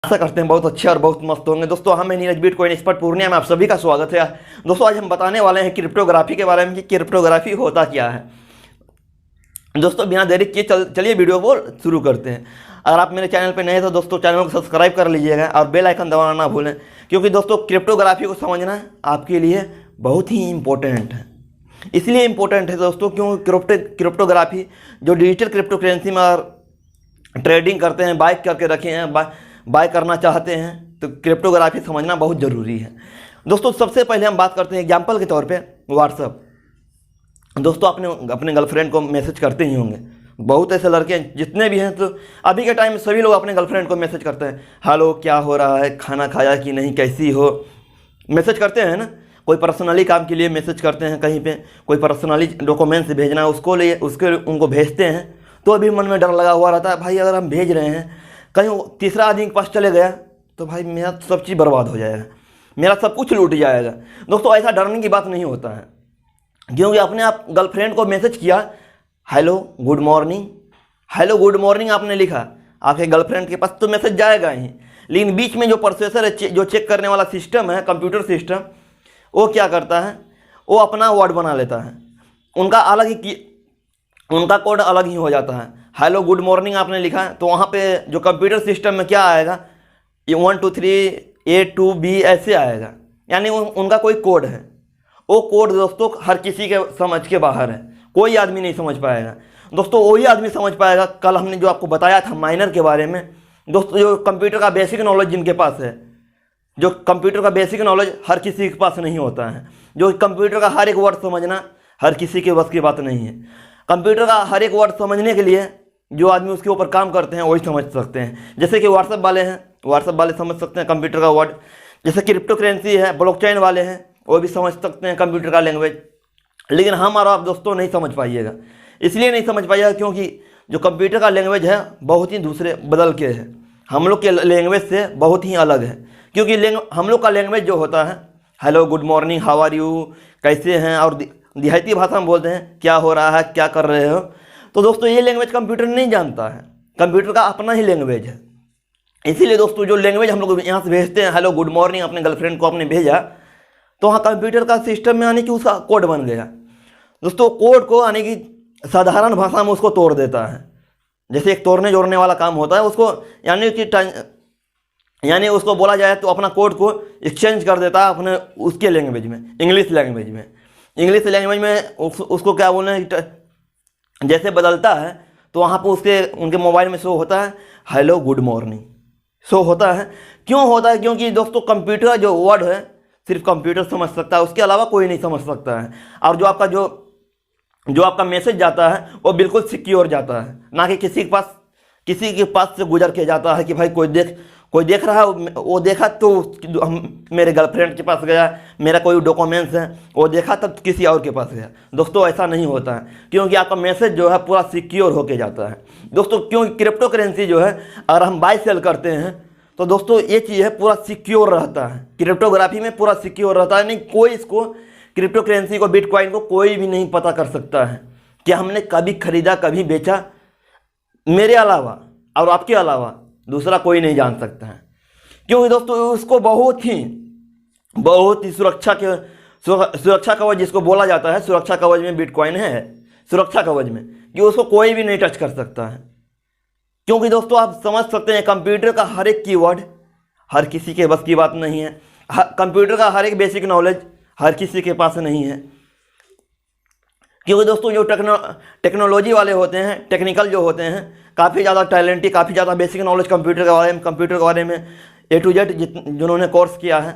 आशा करते हैं बहुत अच्छे और बहुत मस्त होंगे। दोस्तों हम नीरज बिटकॉइन एक्सपर्ट पूर्णिया में आप सभी का स्वागत है। दोस्तों आज हम बताने वाले हैं क्रिप्टोग्राफी के बारे में कि क्रिप्टोग्राफी होता क्या है। दोस्तों बिना देरी किए चलिए वीडियो को शुरू करते हैं। अगर आप मेरे चैनल पर नए हैं तो दोस्तों चैनल को सब्सक्राइब कर लीजिएगा और बेल आइकन दबाना ना भूलें, क्योंकि दोस्तों क्रिप्टोग्राफी को समझना आपके लिए बहुत ही इम्पोर्टेंट है। इसलिए इम्पोर्टेंट है दोस्तों क्योंकि क्रिप्टोग्राफी जो डिजिटल क्रिप्टो करेंसी में ट्रेडिंग करते हैं, बाय करके रखे हैं, बाय करना चाहते हैं, तो क्रिप्टोग्राफी समझना बहुत ज़रूरी है। दोस्तों सबसे पहले हम बात करते हैं एग्जांपल के तौर पे व्हाट्सअप। दोस्तों अपने गर्लफ्रेंड को मैसेज करते ही होंगे, बहुत ऐसे लड़के जितने भी हैं, तो अभी के टाइम में सभी लोग अपने गर्लफ्रेंड को मैसेज करते हैं, हेलो क्या हो रहा है, खाना खाया कि नहीं, कैसी हो, मैसेज करते हैं ना। कोई पर्सनली काम के लिए मैसेज करते हैं, कहीं पे कोई पर्सनली डॉक्यूमेंट्स भेजना है उसके उनको भेजते हैं, तो अभी मन में डर लगा हुआ रहता है, भाई अगर हम भेज रहे हैं कहीं तीसरा आदमी के पास चले गया तो भाई मेरा सब चीज़ बर्बाद हो जाएगा, मेरा सब कुछ लूट जाएगा। दोस्तों ऐसा डरने की बात नहीं होता है, क्योंकि आपने आप गर्लफ्रेंड को मैसेज किया, hello good morning, hello good morning आपने लिखा, आपके गर्लफ्रेंड के पास तो मैसेज जाएगा ही, लेकिन बीच में जो प्रोसेसर है, जो चेक करने वाला सिस्टम है, कंप्यूटर सिस्टम, वो क्या करता है, वो अपना वर्ड बना लेता है, उनका कोड अलग ही हो जाता है। हेलो गुड मॉर्निंग आपने लिखा है तो वहाँ पे जो कंप्यूटर सिस्टम में क्या आएगा, ये 1 2 3 A to B ऐसे आएगा, यानी उनका कोई कोड है। वो कोड दोस्तों हर किसी के समझ के बाहर है, कोई आदमी नहीं समझ पाएगा। दोस्तों वही आदमी समझ पाएगा। कल हमने जो आपको बताया था माइनर के बारे में, दोस्तों जो कंप्यूटर का बेसिक नॉलेज जिनके पास है, जो कंप्यूटर का बेसिक नॉलेज हर किसी के पास नहीं होता है, जो कंप्यूटर का हर एक वर्ड समझना हर किसी के बस की बात नहीं है। कंप्यूटर का हर एक वर्ड समझने के लिए जो आदमी उसके ऊपर काम करते हैं वही समझ सकते हैं। जैसे कि व्हाट्सएप वाले हैं, व्हाट्सएप वाले समझ सकते हैं कंप्यूटर का वर्ड। जैसे क्रिप्टो करेंसी है, ब्लॉकचेन वाले हैं, वो भी समझ सकते हैं कंप्यूटर का लैंग्वेज। लेकिन हम और आप दोस्तों नहीं समझ पाइएगा, इसलिए नहीं समझ पाइएगा क्योंकि जो कंप्यूटर का लैंग्वेज है बहुत ही दूसरे बदल के है, हम लोग के लैंग्वेज से बहुत ही अलग है। क्योंकि हम लोग का लैंग्वेज जो होता है, hello good morning, how are you, कैसे हैं, और देहाती भाषा में बोलते हैं क्या हो रहा है, क्या कर रहे हो। तो दोस्तों ये लैंग्वेज कंप्यूटर नहीं जानता है, कंप्यूटर का अपना ही लैंग्वेज है। इसीलिए दोस्तों जो लैंग्वेज हम लोग यहाँ से भेजते हैं, हेलो गुड मॉर्निंग अपने गर्लफ्रेंड को आपने भेजा, तो वहाँ कंप्यूटर का सिस्टम में आने की उसका कोड बन गया। दोस्तों कोड को आने की साधारण भाषा में उसको तोड़ देता है, जैसे एक तोड़ने जोड़ने वाला काम होता है उसको, यानी उसको बोला जाए तो अपना कोड को एक्सचेंज कर देता है अपने उसके लैंग्वेज में, इंग्लिश लैंग्वेज में उसको क्या बोलना है, जैसे बदलता है तो वहाँ पर उनके मोबाइल में शो होता है हेलो गुड मॉर्निंग शो होता है। क्यों होता है? क्योंकि दोस्तों कंप्यूटर जो वर्ड है सिर्फ कंप्यूटर समझ सकता है, उसके अलावा कोई नहीं समझ सकता है। और जो आपका मैसेज जाता है वो बिल्कुल सिक्योर जाता है, ना कि किसी के पास से गुजर के जाता है कि भाई कोई देख रहा है, वो देखा तो मेरे गर्लफ्रेंड के पास गया, मेरा कोई डॉक्यूमेंट्स है वो देखा तब किसी और के पास गया। दोस्तों ऐसा नहीं होता है, क्योंकि आपका मैसेज जो है पूरा सिक्योर होके जाता है। दोस्तों क्योंकि क्रिप्टो करेंसी जो है अगर हम बाय सेल करते हैं तो दोस्तों ये चीज़ है पूरा सिक्योर रहता है, क्रिप्टोग्राफी में पूरा सिक्योर रहता है। नहीं कोई इसको क्रिप्टो करेंसी को, बिटकॉइन को कोई भी नहीं पता कर सकता है कि हमने कभी खरीदा कभी बेचा, मेरे अलावा और आपके अलावा दूसरा कोई नहीं जान सकता है। क्योंकि दोस्तों उसको बहुत ही सुरक्षा कवच जिसको बोला जाता है, सुरक्षा कवच में बिटकॉइन है, सुरक्षा कवच में, कि उसको कोई भी नहीं टच कर सकता है। क्योंकि दोस्तों आप समझ सकते हैं कंप्यूटर का हर एक कीवर्ड हर किसी के बस की बात नहीं है, कंप्यूटर का हर एक बेसिक नॉलेज हर किसी के पास नहीं है। क्योंकि दोस्तों जो टेक्नोलॉजी वाले होते हैं, टेक्निकल जो होते हैं, काफ़ी ज़्यादा टैलेंटेड, काफ़ी ज़्यादा बेसिक नॉलेज कंप्यूटर के बारे में A to Z जिन्होंने कोर्स किया है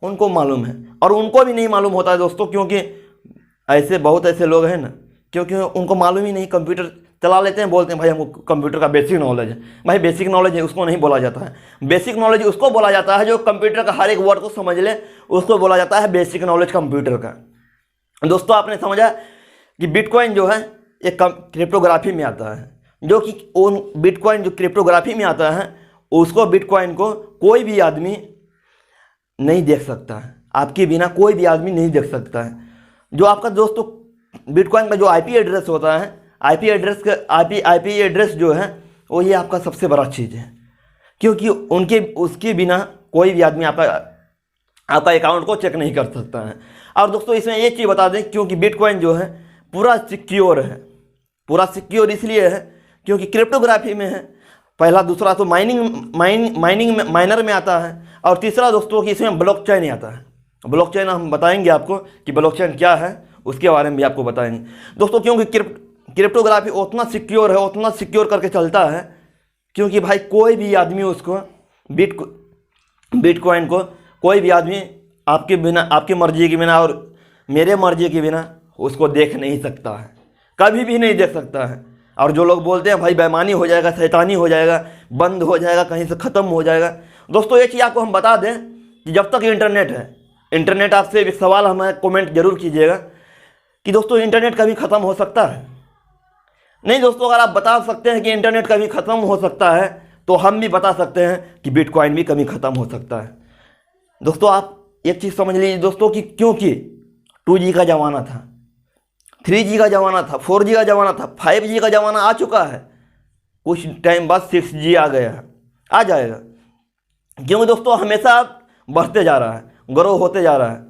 उनको मालूम है, और उनको भी नहीं मालूम होता है दोस्तों, क्योंकि बहुत ऐसे लोग हैं ना, क्योंकि उनको मालूम ही नहीं, कंप्यूटर चला लेते हैं, बोलते हैं भाई हमको कंप्यूटर का बेसिक नॉलेज है। भाई बेसिक नॉलेज है उसको नहीं बोला जाता है, बेसिक नॉलेज उसको बोला जाता है जो कंप्यूटर का हर एक वर्ड को समझ ले, उसको बोला जाता है बेसिक नॉलेज कंप्यूटर का। दोस्तों आपने समझा कि बिटकॉइन जो है एक क्रिप्टोग्राफी में आता है, जो कि बिटकॉइन जो क्रिप्टोग्राफी में आता है उसको, बिटकॉइन को कोई भी आदमी नहीं देख सकता है, आपके बिना कोई भी आदमी नहीं देख सकता है। जो आपका दोस्तों बिटकॉइन का जो आईपी एड्रेस होता है, आईपी एड्रेस जो है वो ये आपका सबसे बड़ा चीज़ है। क्योंकि उनके उसके बिना कोई भी आदमी आपका अकाउंट को चेक नहीं कर सकता है। और दोस्तों इसमें एक चीज़ बता दें, क्योंकि बिटकॉइन जो है पूरा सिक्योर है। पूरा सिक्योर इसलिए है क्योंकि क्रिप्टोग्राफी में है, पहला, दूसरा तो माइनर में आता है, और तीसरा दोस्तों कि इसमें ब्लॉकचेन आता है। ब्लॉकचेन हम बताएंगे आपको कि ब्लॉकचेन क्या है, उसके बारे में भी आपको बताएंगे दोस्तों। क्योंकि क्रिप्टोग्राफी उतना सिक्योर है, उतना सिक्योर करके चलता है, क्योंकि भाई कोई भी आदमी उसको बिटकॉइन को कोई भी आदमी आपके बिना, आपकी मर्जी के बिना और मेरे मर्जी के बिना उसको देख नहीं सकता है, कभी भी नहीं देख सकता है। और जो लोग बोलते हैं भाई बेईमानी हो जाएगा, शैतानी हो जाएगा, बंद हो जाएगा, कहीं से ख़त्म हो जाएगा, दोस्तों ये चीज़ आपको हम बता दें कि जब तक इंटरनेट है, इंटरनेट, आपसे एक सवाल हमें कमेंट जरूर कीजिएगा कि दोस्तों इंटरनेट कभी ख़त्म हो सकता है? नहीं दोस्तों, अगर आप बता सकते हैं कि इंटरनेट कभी ख़त्म हो सकता है, तो हम भी बता सकते हैं कि बिटकॉइन भी कभी ख़त्म हो सकता है। दोस्तों आप एक चीज़ समझ लीजिए दोस्तों कि क्योंकि 2G का ज़माना था, 3G का ज़माना था, 4G का ज़माना था, 5G का ज़माना आ चुका है, कुछ टाइम बाद 6G आ गया है, आ जाएगा। क्योंकि दोस्तों हमेशा बढ़ते जा रहा है, ग्रो होते जा रहा है,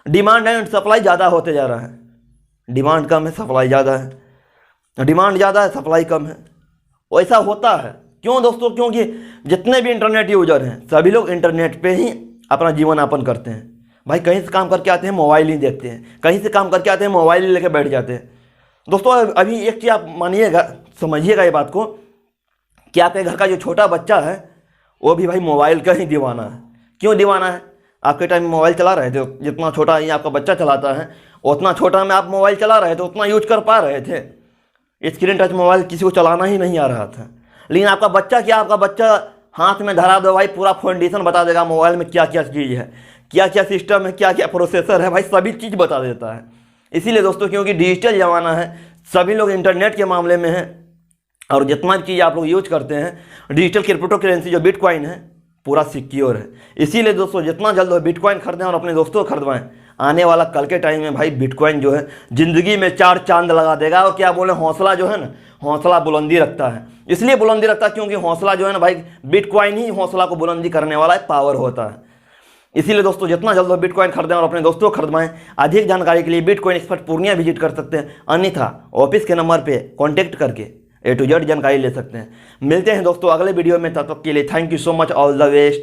डिमांड एंड सप्लाई ज़्यादा होते जा रहा है। डिमांड कम है, सप्लाई ज़्यादा है, डिमांड ज़्यादा है, सप्लाई कम है, वैसा होता है। क्यों दोस्तों? क्योंकि जितने भी इंटरनेट यूजर हैं सभी लोग इंटरनेट पे ही अपना जीवन यापन करते हैं। भाई कहीं से काम करके आते हैं, मोबाइल ही देखते हैं, कहीं से काम करके आते हैं, मोबाइल ही लेके बैठ जाते हैं। दोस्तों अभी एक चीज़ आप मानिएगा, समझिएगा ये बात को, कि आपके घर का जो छोटा बच्चा है वो भी भाई मोबाइल का ही दीवाना है। क्यों दीवाना है? आपके टाइम में मोबाइल चला रहे थे, जितना छोटा ही आपका बच्चा चलाता है उतना छोटा में आप मोबाइल चला रहे थे, उतना यूज कर पा रहे थे। स्क्रीन टच मोबाइल किसी को चलाना ही नहीं आ रहा था। लेकिन आपका बच्चा क्या, आपका बच्चा हाथ में धरा दो भाई, पूरा फाउंडेशन बता देगा मोबाइल में क्या क्या चीज़ है, क्या क्या सिस्टम है, क्या क्या प्रोसेसर है, भाई सभी चीज़ बता देता है। इसीलिए दोस्तों क्योंकि डिजिटल ज़माना है, सभी लोग इंटरनेट के मामले में हैं, और जितना भी चीज़ आप लोग यूज करते हैं, डिजिटल क्रिप्टो करेंसी जो बिटकॉइन है पूरा सिक्योर है। इसीलिए दोस्तों जितना जल्द हो बिटकॉइन खरीदें और अपने दोस्तों को खरीदवाएं। आने वाला कल के टाइम में भाई बिटकॉइन जो है ज़िंदगी में 4 चांद लगा देगा। और क्या बोले, हौसला जो है ना, हौसला बुलंदी रखता है। इसलिए बुलंदी रखता है क्योंकि हौसला जो है ना भाई, बिटकॉइन ही हौसला को बुलंदी करने वाला एक पावर होता है। इसीलिए दोस्तों जितना जल्द हो बिटकॉइन खरीदें और अपने दोस्तों को खरीदवाएं। अधिक जानकारी के लिए बिटकॉइन एक्सपर्ट पूर्णिया विजिट कर सकते हैं, अन्यथा ऑफिस के नंबर पर कॉन्टैक्ट करके A to Z जानकारी ले सकते हैं। मिलते हैं दोस्तों अगले वीडियो में, तब तक के लिए thank you so much, all the best.